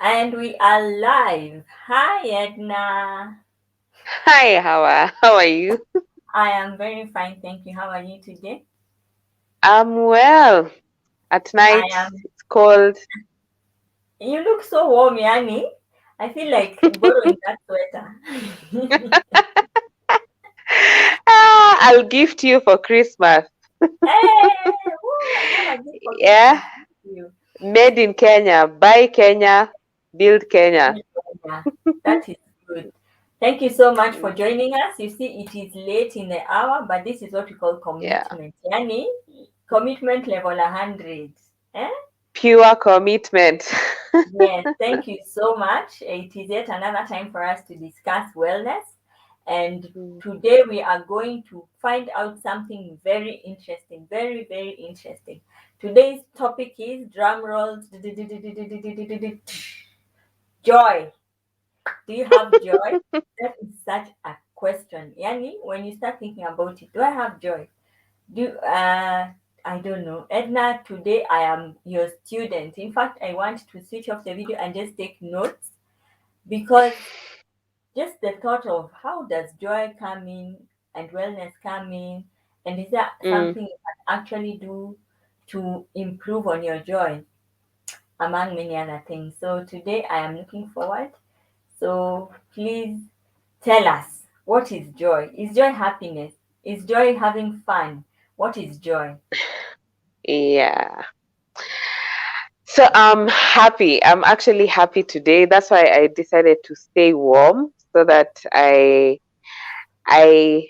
And we are live. Hi, Edna. Hi, how are you? I am very fine, thank you. How are you today? I'm well. At I night, am. it's cold. You look so warm, Yani. I feel like borrowing that sweater. I'll gift you for Christmas. Hey, woo, I have a gift for Yeah, Christmas. Thank you. made in Kenya. Buy Kenya, build Kenya. Yeah, that is good. Thank you so much for joining us. You see, it is late in the hour, but this is what we call Yeah, commitment. Yani, commitment level 100. Eh? pure commitment. Yes, thank you so much. It is yet another time for us to discuss wellness. And today we are going to find out something very interesting, very, very interesting. Today's topic is drum rolls joy. Do you have joy? That is such a question. Yani, when you start thinking about it, do I have joy? Do I don't know. Edna, today I am your student. In fact, I want to switch off the video and just take notes because just the thought of how does joy come in and wellness come in, and is that Mm. something you can actually do to improve on your joy, among many other things. So today I am looking forward. So please tell us, what is joy? Is joy happiness? Is joy having fun? What is joy? Yeah. So I'm happy. I'm actually happy today. That's why I decided to stay warm so that I I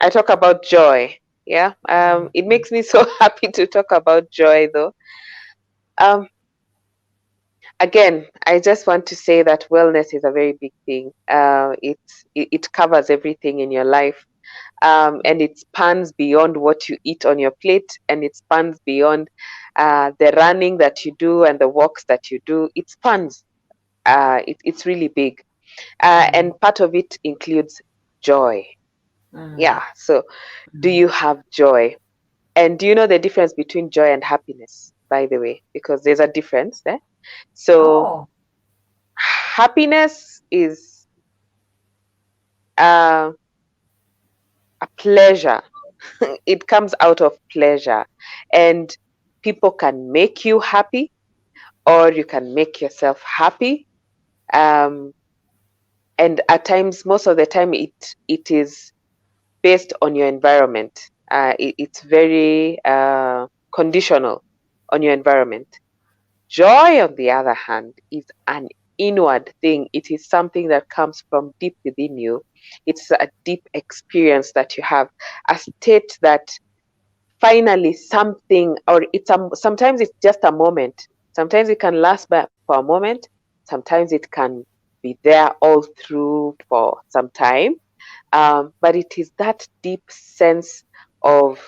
talk about joy. Yeah. It makes me so happy to talk about joy though. Um, Again, I just want to say that wellness is a very big thing. It covers everything in your life, and it spans beyond what you eat on your plate, and it spans beyond the running that you do and the walks that you do. It spans. It's really big, Mm, and part of it includes joy. mm, Yeah. So, do mm. you have joy? And do you know the difference between joy and happiness? By the way, because there's a difference there. So Oh, happiness is uh, a pleasure. It comes out of pleasure, and people can make you happy, or you can make yourself happy. Um, and at times, most of the time, it is based on your environment. It's very conditional on your environment. Joy, on the other hand, is an inward thing. It is something that comes from deep within you. It's a deep experience that you have, a state that finally something, or sometimes it's just a moment. Sometimes it can last for a moment. Sometimes it can be there all through for some time. But it is that deep sense of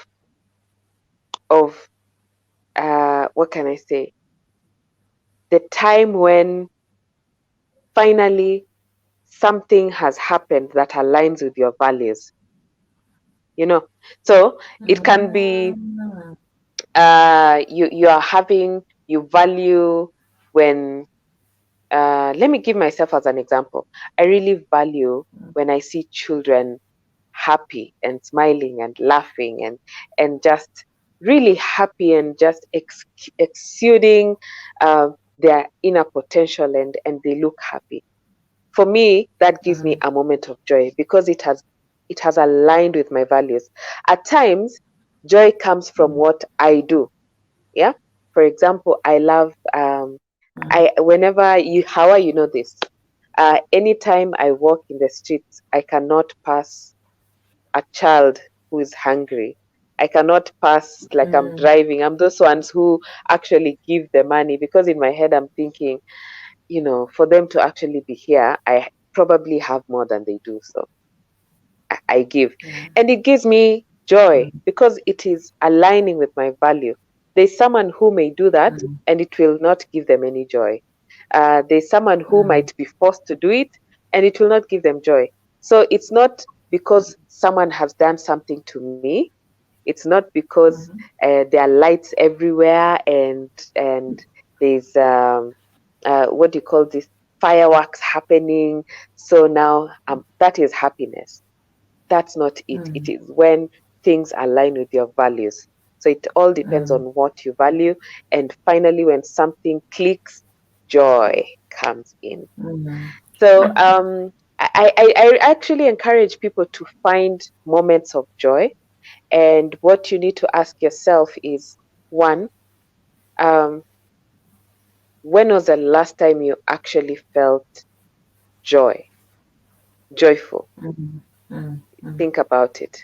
what can I say? The time when finally something has happened that aligns with your values, you know. So it can be mm, you are having, you value when let me give myself as an example. I really value when I see children happy and smiling and laughing and just really happy and just exuding uh, their inner potential, and they look happy. For me, that gives me mm, a moment of joy because it has aligned with my values. At times, joy comes from what I do. Yeah. For example, I love mm, I whenever you how you know this. Anytime I walk in the streets, I cannot pass a child who is hungry. I cannot pass like I'm mm, driving. I'm those ones who actually give the money because in my head I'm thinking, for them to actually be here, I probably have more than they do. So I give. mm, And it gives me joy mm, because it is aligning with my value. There's someone who may do that mm, and it will not give them any joy. There's someone who mm, might be forced to do it and it will not give them joy. So it's not because someone has done something to me. It's not because mm, there are lights everywhere and there's what do you call this, fireworks happening. So now that is happiness. That's not it. It Mm, is when things align with your values. So it all depends on mm, what you value. And finally, when something clicks, joy comes in. mm, So I actually encourage people to find moments of joy. And what you need to ask yourself is, one, um, when was the last time you actually felt joy, joyful? mm, mm, mm, Think about it.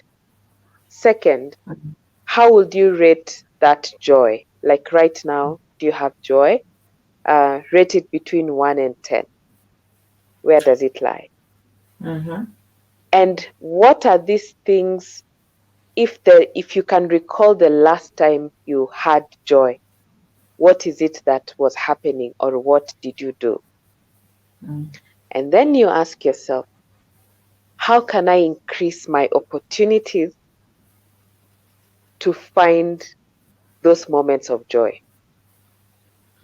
Second, mm. how would you rate that joy? Like right now, do you have joy? Rate it between 1 and 10. Where does it lie? Mhm, And what are these things, if you can recall the last time you had joy, what is it that was happening or what did you do? mm, And then you ask yourself, how can I increase my opportunities to find those moments of joy?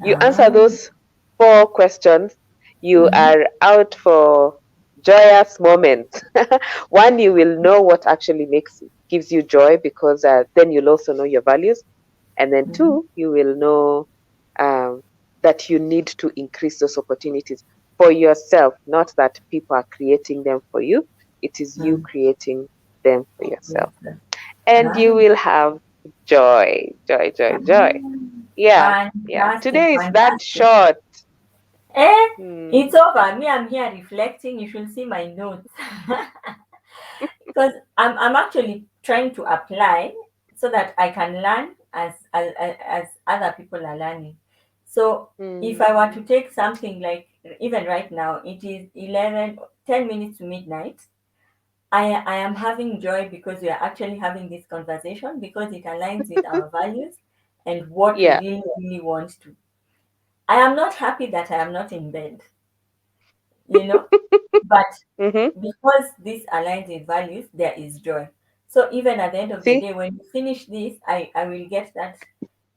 You answer ah, those four questions, you mhm, are out for joyous moments. One, you will know what actually gives you joy, because then you'll also know your values. And then mhm, two, you will know um, that you need to increase those opportunities for yourself, not that people are creating them for you. It is you mm. creating them for Yes, yourself. sir. And Ah, you will have joy, joy, joy, joy. Yeah, yeah. fantastic, Today is that fantastic. short. Eh, it's Hmm. over. Me, I'm here reflecting. You should see my notes. Because I'm actually trying to apply so that I can learn as other people are learning. So if Hmm. I were to take something like, even right now, it is 10 minutes to midnight. I am having joy because we are actually having this conversation, because it aligns with our values and what we Yeah. really, really want to. I am not happy that I am not in bed, you know, but Mm-hmm. because this aligns with values, there is joy. So even at the end of the See, day, when you finish this, I will get that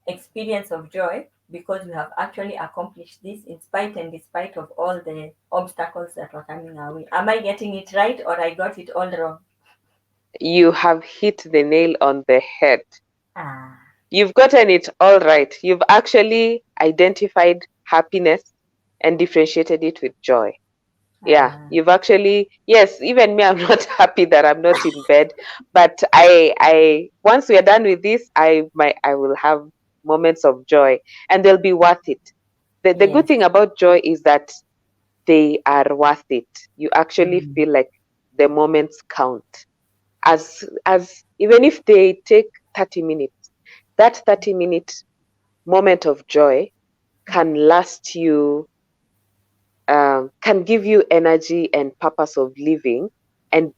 experience of joy, because we have actually accomplished this in spite and despite of all the obstacles that were coming our way. Am I getting it right, or I got it all wrong? you have hit the nail on the head. Ah, You've gotten it all right. You've actually identified happiness and differentiated it with joy. Yeah, ah, you've actually, yes, even me, I'm not happy that I'm not in bed, but once we are done with this, I will have moments of joy, and they'll be worth it. The good yes. thing about joy is that they are worth it. You actually Mm, feel like the moments count. As even if they take 30 minutes, that 30-minute moment of joy can last you, can give you energy and purpose of living, and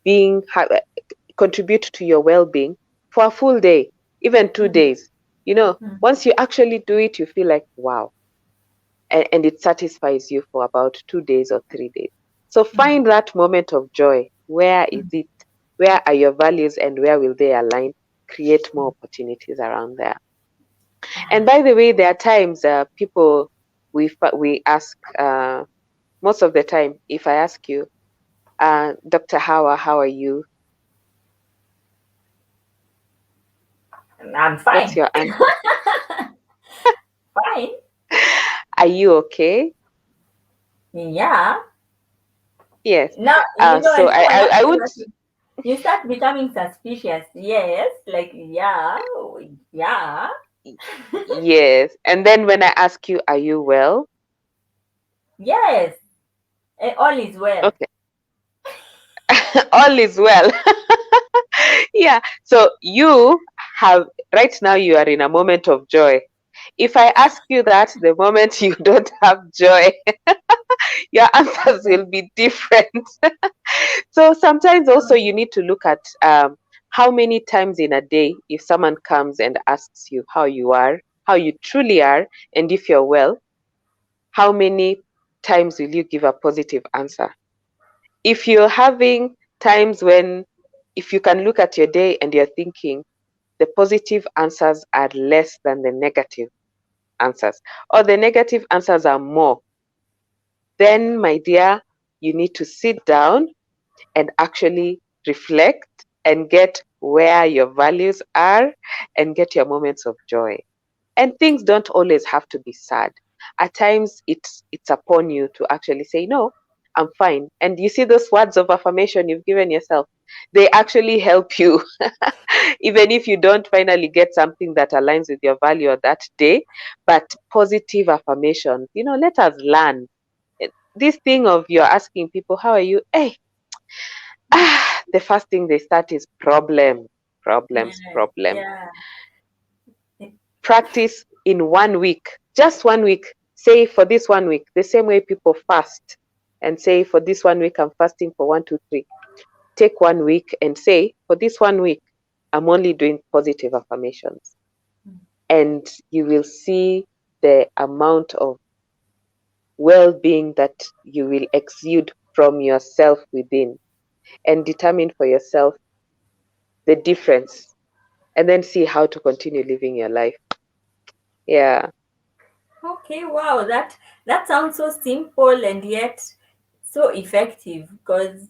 contribute to your well-being for a full day, even 2 days. mm, Once you actually do it, you feel like, wow, and it satisfies you for about 2 days or 3 days. So mm, find that moment of joy. Where is mm. it? Where are your values, and where will they align? Create more opportunities around there. And Ah, by the way, there are times people, we ask, most of the time, if I ask you, Dr. Hawa, how are you? I'm What's fine. your answer? Fine. Are you okay? Yeah. Yes. Now, So when someone I asks you would, that, you start becoming suspicious. Yes, like, yeah, yeah, yes. And then when I ask you, are you well? yes, all is well. Okay. All is well. Yeah. So you have, right now, you are in a moment of joy. If I ask you that the moment you don't have joy, your answers will be different. So sometimes also you need to look at, how many times in a day, if someone comes and asks you how you are, how you truly are, and if you're well, how many times will you give a positive answer? If you're having times when, if you can look at your day and you're thinking the positive answers are less than the negative answers, or the negative answers are more, then, my dear, you need to sit down and actually reflect and get where your values are and get your moments of joy. And things don't always have to be sad. At times it's upon you to actually say, no, I'm fine. And you see those words of affirmation you've given yourself, they actually help you. Even if you don't finally get something that aligns with your value on that day, but positive affirmations, let us learn. This thing of you're asking people, how are you? Hey, the first thing they start is problems, Yeah, problem. yeah. It- Practice in 1 week, just 1 week. Say for this 1 week, the same way people fast and say for this 1 week, I'm fasting for 1, 2, 3. Take 1 week and say for this 1 week, I'm only doing positive affirmations. And you will see the amount of well being that you will exude from yourself within, and determine for yourself the difference, and then see how to continue living your life. Yeah. Okay, wow, that sounds so simple and yet so effective, because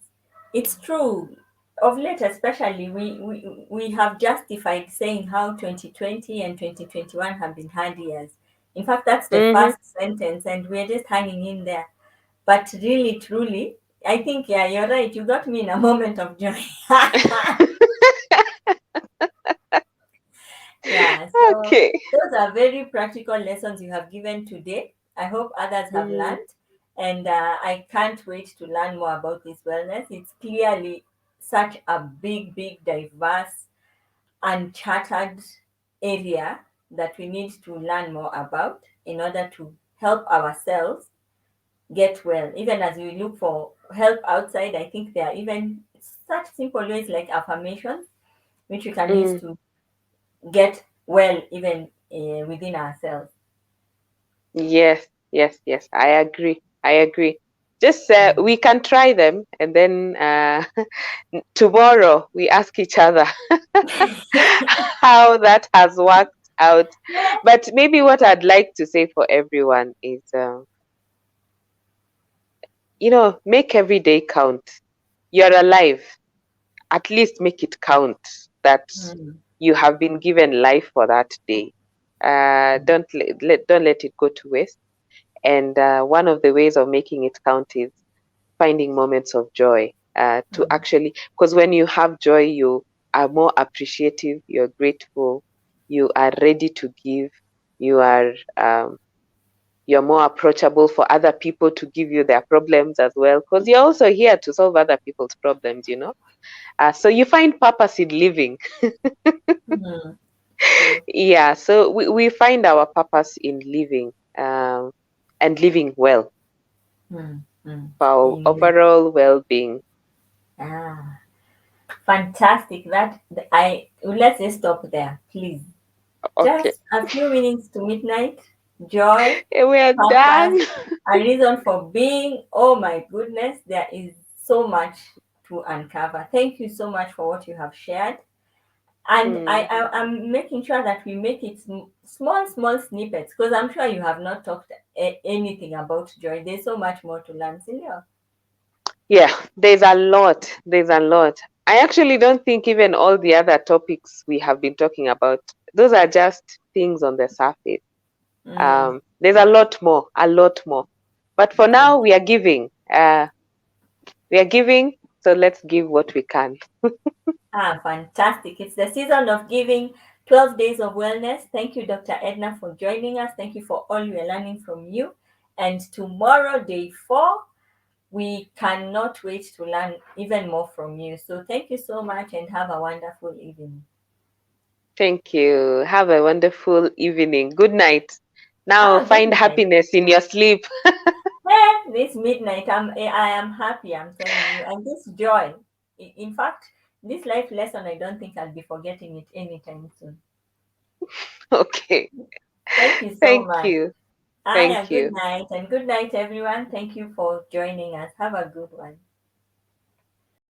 it's true. Of late, especially, we have justified saying how 2020 and 2021 have been hard years. In fact, that's the Mm-hmm. first sentence, and we're just hanging in there. But really, truly, I think, yeah, you're right. You got me in a moment of joy. Yeah, so Okay. those are very practical lessons you have given today. I hope others have Mm, learned, and I can't wait to learn more about this wellness. It's clearly such a big, big, diverse, uncharted area that we need to learn more about in order to help ourselves get well. Even as we look for help outside, I think there are even such simple ways like affirmations, which we can use mm. to get well even within ourselves. Yes, yes, yes. I agree. I agree. Just Mm. we can try them, and then tomorrow we ask each other how that has worked out. But maybe what I'd like to say for everyone is, make every day count. You're alive. At least make it count that Mm. you have been given life for that day. Don't let it go to waste. And one of the ways of making it count is finding moments of joy, to Mm. actually, because when you have joy, you are more appreciative, you're grateful, you are ready to give, you are you're more approachable for other people to give you their problems as well, because you're also here to solve other people's problems. So you find purpose in living. Mm. True. Yeah, so we find our purpose in living, and living well Mm. Mm. for our Amen. overall well-being. Ah, fantastic. I let's just stop there, please. Okay. Just a few minutes to midnight. Joy, We are done. purpose, a reason for being. Oh my goodness, there is so much to uncover. Thank you so much for what you have shared. And Mm. I'm making sure that we make it small snippets, because I'm sure you have not talked anything about joy. There's so much more to learn, Celia. Yeah, there's a lot. There's a lot. I actually don't think even all the other topics we have been talking about, those are just things on the surface. Mm, There's a lot more, a lot more. But for yeah. now, we are giving. We are giving, so let's give what we can. Ah, fantastic. It's the season of giving, 12 days of wellness. Thank you, Dr. Edna, for joining us. Thank you for all we are learning from you. And tomorrow, day 4, we cannot wait to learn even more from you. So thank you so much and have a wonderful evening. Thank you. Have a wonderful evening. Good night. Now Ah, good find night. happiness in your sleep. This midnight, I am happy, I'm telling you. And this joy, in fact, this life lesson, I don't think I'll be forgetting it anytime soon. Okay. Thank you so Thank much. you. Aya, Thank good you. night. And good night, everyone. Thank you for joining us. Have a good one.